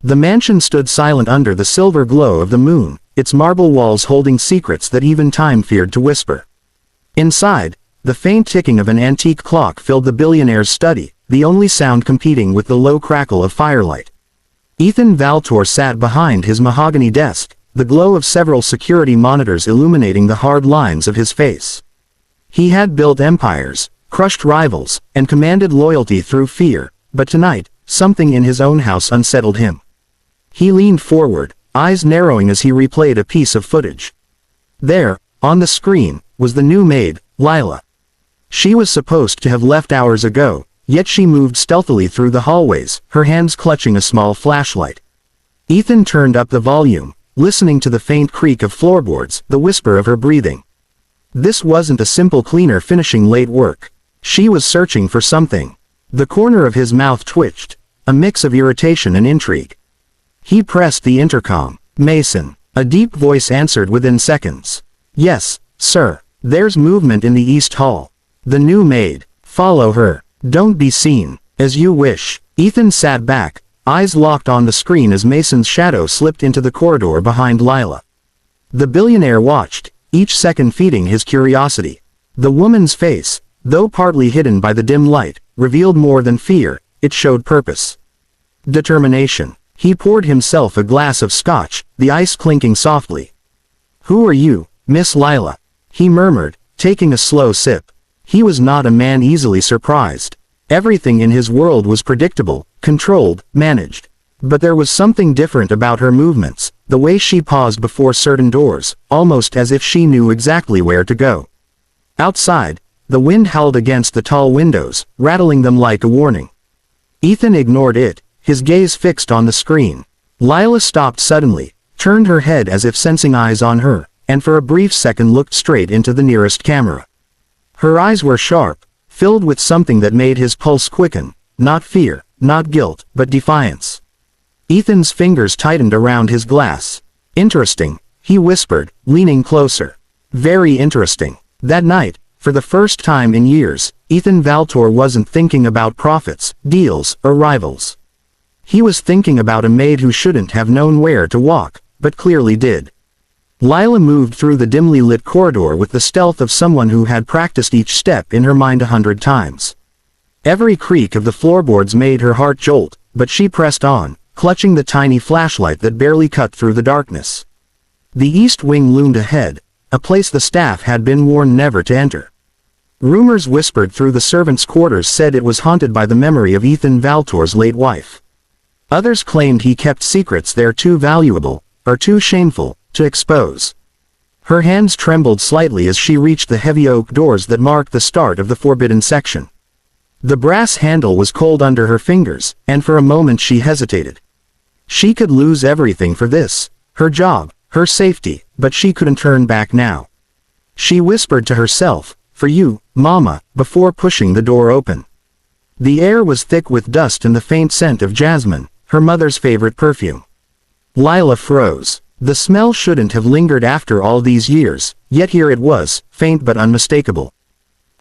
The mansion stood silent under the silver glow of the moon, its marble walls holding secrets that even time feared to whisper. Inside, the faint ticking of an antique clock filled the billionaire's study, the only sound competing with the low crackle of firelight. Ethan Valtor sat behind his mahogany desk, the glow of several security monitors illuminating the hard lines of his face. He had built empires, crushed rivals, and commanded loyalty through fear, but tonight, something in his own house unsettled him. He leaned forward, eyes narrowing as he replayed a piece of footage. There, on the screen, was the new maid, Lila. She was supposed to have left hours ago, yet she moved stealthily through the hallways, her hands clutching a small flashlight. Ethan turned up the volume, listening to the faint creak of floorboards, the whisper of her breathing. This wasn't a simple cleaner finishing late work. She was searching for something. The corner of his mouth twitched, a mix of irritation and intrigue. He pressed the intercom. Mason. A deep voice answered within seconds. Yes, sir. There's movement in the East Hall. The new maid. Follow her. Don't be seen. As you wish. Ethan sat back, eyes locked on the screen as Mason's shadow slipped into the corridor behind Lila. The billionaire watched, each second feeding his curiosity. The woman's face, though partly hidden by the dim light, revealed more than fear, it showed purpose. Determination. He poured himself a glass of scotch, the ice clinking softly. Who are you, Miss Lila? He murmured, taking a slow sip. He was not a man easily surprised. Everything in his world was predictable, controlled, managed. But there was something different about her movements, the way she paused before certain doors, almost as if she knew exactly where to go. Outside, the wind howled against the tall windows, rattling them like a warning. Ethan ignored it, his gaze fixed on the screen. Lila stopped suddenly, turned her head as if sensing eyes on her, and for a brief second looked straight into the nearest camera. Her eyes were sharp, filled with something that made his pulse quicken, not fear, not guilt, but defiance. Ethan's fingers tightened around his glass. Interesting, he whispered, leaning closer. Very interesting. That night, for the first time in years, Ethan Valtor wasn't thinking about profits, deals, or rivals. He was thinking about a maid who shouldn't have known where to walk, but clearly did. Lila moved through the dimly lit corridor with the stealth of someone who had practiced each step in her mind 100 times. Every creak of the floorboards made her heart jolt, but she pressed on, clutching the tiny flashlight that barely cut through the darkness. The East Wing loomed ahead, a place the staff had been warned never to enter. Rumors whispered through the servants' quarters said it was haunted by the memory of Ethan Valtor's late wife. Others claimed he kept secrets there too valuable, or too shameful, to expose. Her hands trembled slightly as she reached the heavy oak doors that marked the start of the forbidden section. The brass handle was cold under her fingers, and for a moment she hesitated. She could lose everything for this, her job, her safety, but she couldn't turn back now. She whispered to herself, "For you, Mama," before pushing the door open. The air was thick with dust and the faint scent of jasmine, her mother's favorite perfume. Lila froze. The smell shouldn't have lingered after all these years, yet here it was, faint but unmistakable.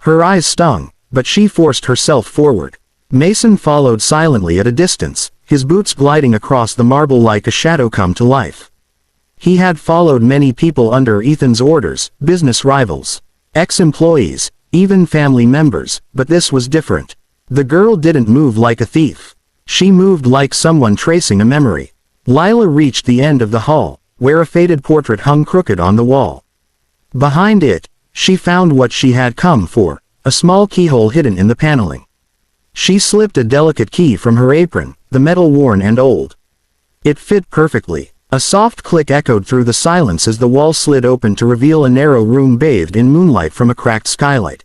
Her eyes stung, but she forced herself forward. Mason followed silently at a distance, his boots gliding across the marble like a shadow come to life. He had followed many people under Ethan's orders, business rivals, ex-employees, even family members, but this was different. The girl didn't move like a thief. She moved like someone tracing a memory. Lila reached the end of the hall, where a faded portrait hung crooked on the wall. Behind it, she found what she had come for, a small keyhole hidden in the paneling. She slipped a delicate key from her apron, the metal worn and old. It fit perfectly. A soft click echoed through the silence as the wall slid open to reveal a narrow room bathed in moonlight from a cracked skylight.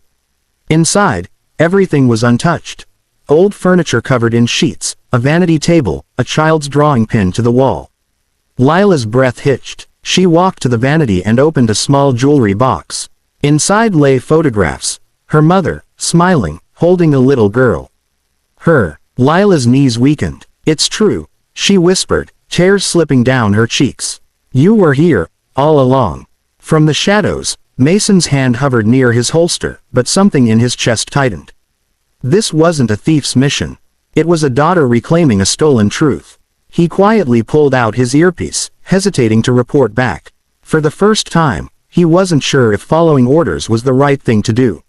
Inside, everything was untouched. Old furniture covered in sheets, a vanity table, a child's drawing pinned to the wall. Lila's breath hitched. She walked to the vanity and opened a small jewelry box. Inside lay photographs. Her mother, smiling, holding a little girl. Lila's knees weakened. "It's true," she whispered, tears slipping down her cheeks. "You were here, all along." From the shadows, Mason's hand hovered near his holster, but something in his chest tightened. This wasn't a thief's mission. It was a daughter reclaiming a stolen truth. He quietly pulled out his earpiece, hesitating to report back. For the first time, he wasn't sure if following orders was the right thing to do.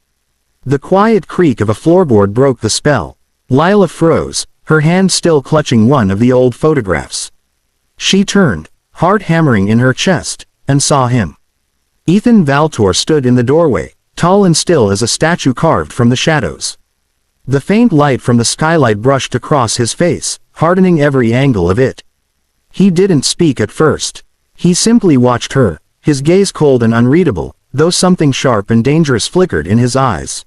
The quiet creak of a floorboard broke the spell. Lila froze, her hand still clutching one of the old photographs. She turned, heart hammering in her chest, and saw him. Ethan Valtor stood in the doorway, tall and still as a statue carved from the shadows. The faint light from the skylight brushed across his face, hardening every angle of it. He didn't speak at first. He simply watched her, his gaze cold and unreadable, though something sharp and dangerous flickered in his eyes.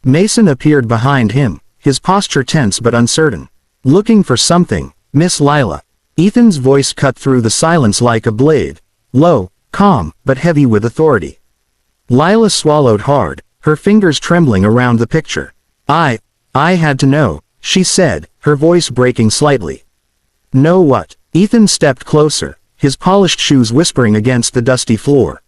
Mason appeared behind him, his posture tense but uncertain. Looking for something, Miss Lila. Ethan's voice cut through the silence like a blade, low, calm, but heavy with authority. Lila swallowed hard, her fingers trembling around the picture. I had to know, she said, her voice breaking slightly. Know what? Ethan stepped closer, his polished shoes whispering against the dusty floor.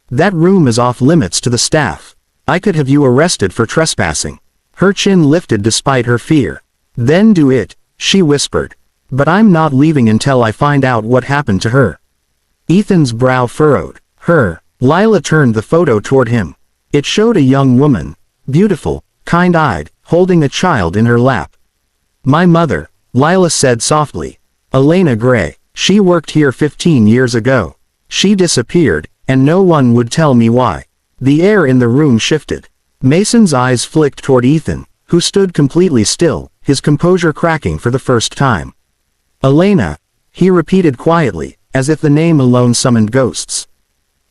That room is off limits to the staff. I could have you arrested for trespassing. Her chin lifted despite her fear. Then do it, she whispered. But I'm not leaving until I find out what happened to her. Ethan's brow furrowed. Her. Lila turned the photo toward him. It showed a young woman, beautiful, kind-eyed, holding a child in her lap. My mother, Lila said softly. Elena Gray. She worked here 15 years ago. She disappeared, and no one would tell me why. The air in the room shifted. Mason's eyes flicked toward Ethan, who stood completely still, his composure cracking for the first time. Elena, he repeated quietly, as if the name alone summoned ghosts.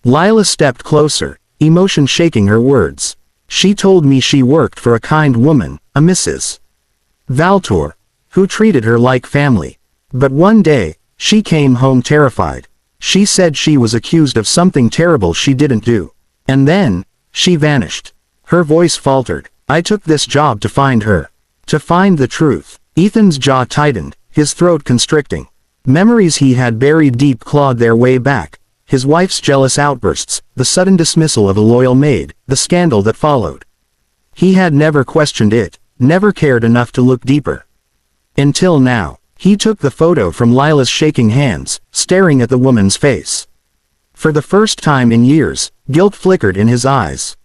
Lila stepped closer, emotion shaking her words. She told me she worked for a kind woman, a Mrs. Valtor, who treated her like family. But one day, she came home terrified. She said she was accused of something terrible she didn't do. And then, she vanished. Her voice faltered. I took this job to find her. To find the truth. Ethan's jaw tightened, his throat constricting. Memories he had buried deep clawed their way back. His wife's jealous outbursts, the sudden dismissal of a loyal maid, the scandal that followed. He had never questioned it, never cared enough to look deeper. Until now, he took the photo from Lila's shaking hands, staring at the woman's face. For the first time in years, guilt flickered in his eyes.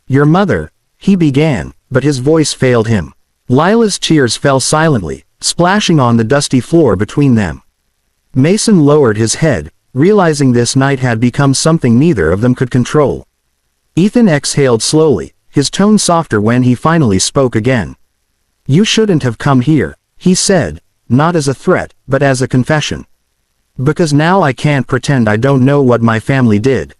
Your mother, he began, but his voice failed him. Lila's tears fell silently, splashing on the dusty floor between them. Mason lowered his head, realizing this night had become something neither of them could control. Ethan exhaled slowly, his tone softer when he finally spoke again. You shouldn't have come here, he said, not as a threat, but as a confession. Because now I can't pretend I don't know what my family did.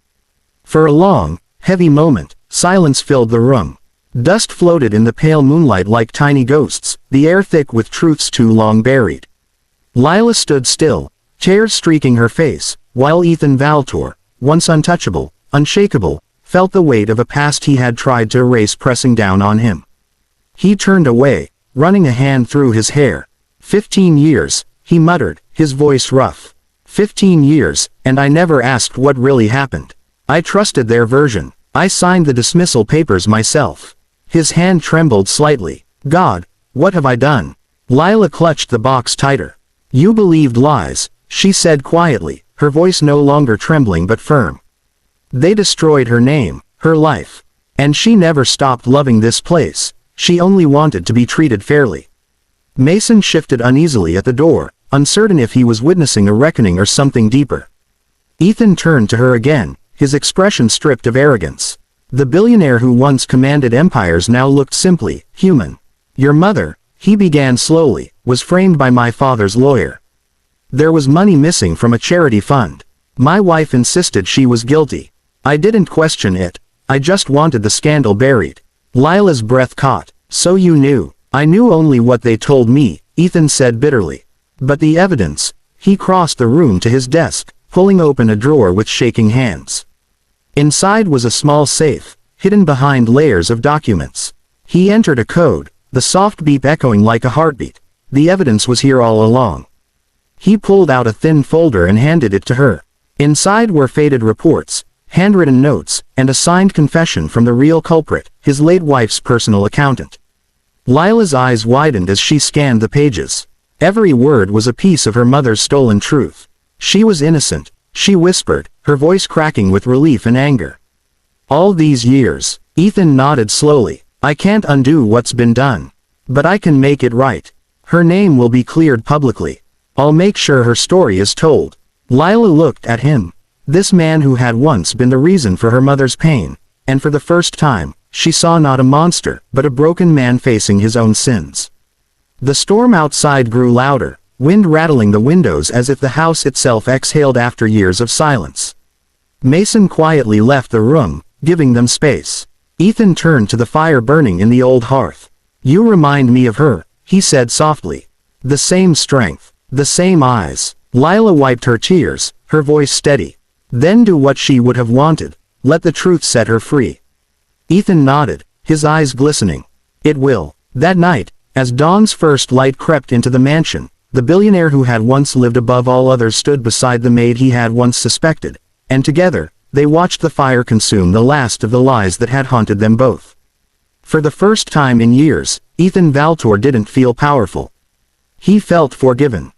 For a long, heavy moment, silence filled the room. Dust floated in the pale moonlight like tiny ghosts, the air thick with truths too long buried. Lila stood still, tears streaking her face, while Ethan Valtor, once untouchable, unshakable, felt the weight of a past he had tried to erase pressing down on him. He turned away, running a hand through his hair. 15 years, he muttered, his voice rough. 15 years, and I never asked what really happened. I trusted their version. I signed the dismissal papers myself. His hand trembled slightly. God, what have I done? Lila clutched the box tighter. You believed lies, she said quietly, her voice no longer trembling but firm. They destroyed her name, her life. And she never stopped loving this place, she only wanted to be treated fairly. Mason shifted uneasily at the door, uncertain if he was witnessing a reckoning or something deeper. Ethan turned to her again, his expression stripped of arrogance. The billionaire who once commanded empires now looked simply human. Your mother, he began slowly, was framed by my father's lawyer. There was money missing from a charity fund. My wife insisted she was guilty. I didn't question it, I just wanted the scandal buried. Lila's breath caught. So you knew. I knew only what they told me, Ethan said bitterly. But the evidence. He crossed the room to his desk, pulling open a drawer with shaking hands. Inside was a small safe, hidden behind layers of documents. He entered a code, the soft beep echoing like a heartbeat. The evidence was here all along. He pulled out a thin folder and handed it to her. Inside were faded reports, handwritten notes, and a signed confession from the real culprit, his late wife's personal accountant. Lila's eyes widened as she scanned the pages. Every word was a piece of her mother's stolen truth. She was innocent, she whispered, her voice cracking with relief and anger. All these years, Ethan nodded slowly. I can't undo what's been done. But I can make it right. Her name will be cleared publicly. I'll make sure her story is told. Lila looked at him. This man who had once been the reason for her mother's pain, and for the first time, she saw not a monster, but a broken man facing his own sins. The storm outside grew louder, wind rattling the windows as if the house itself exhaled after years of silence. Mason quietly left the room, giving them space. Ethan turned to the fire burning in the old hearth. You remind me of her, he said softly. The same strength, the same eyes. Lila wiped her tears, her voice steady. Then do what she would have wanted. Let the truth set her free. Ethan nodded, his eyes glistening. It will. That night, as dawn's first light crept into the mansion, the billionaire who had once lived above all others stood beside the maid he had once suspected, and together, they watched the fire consume the last of the lies that had haunted them both. For the first time in years, Ethan Valtor didn't feel powerful. He felt forgiven.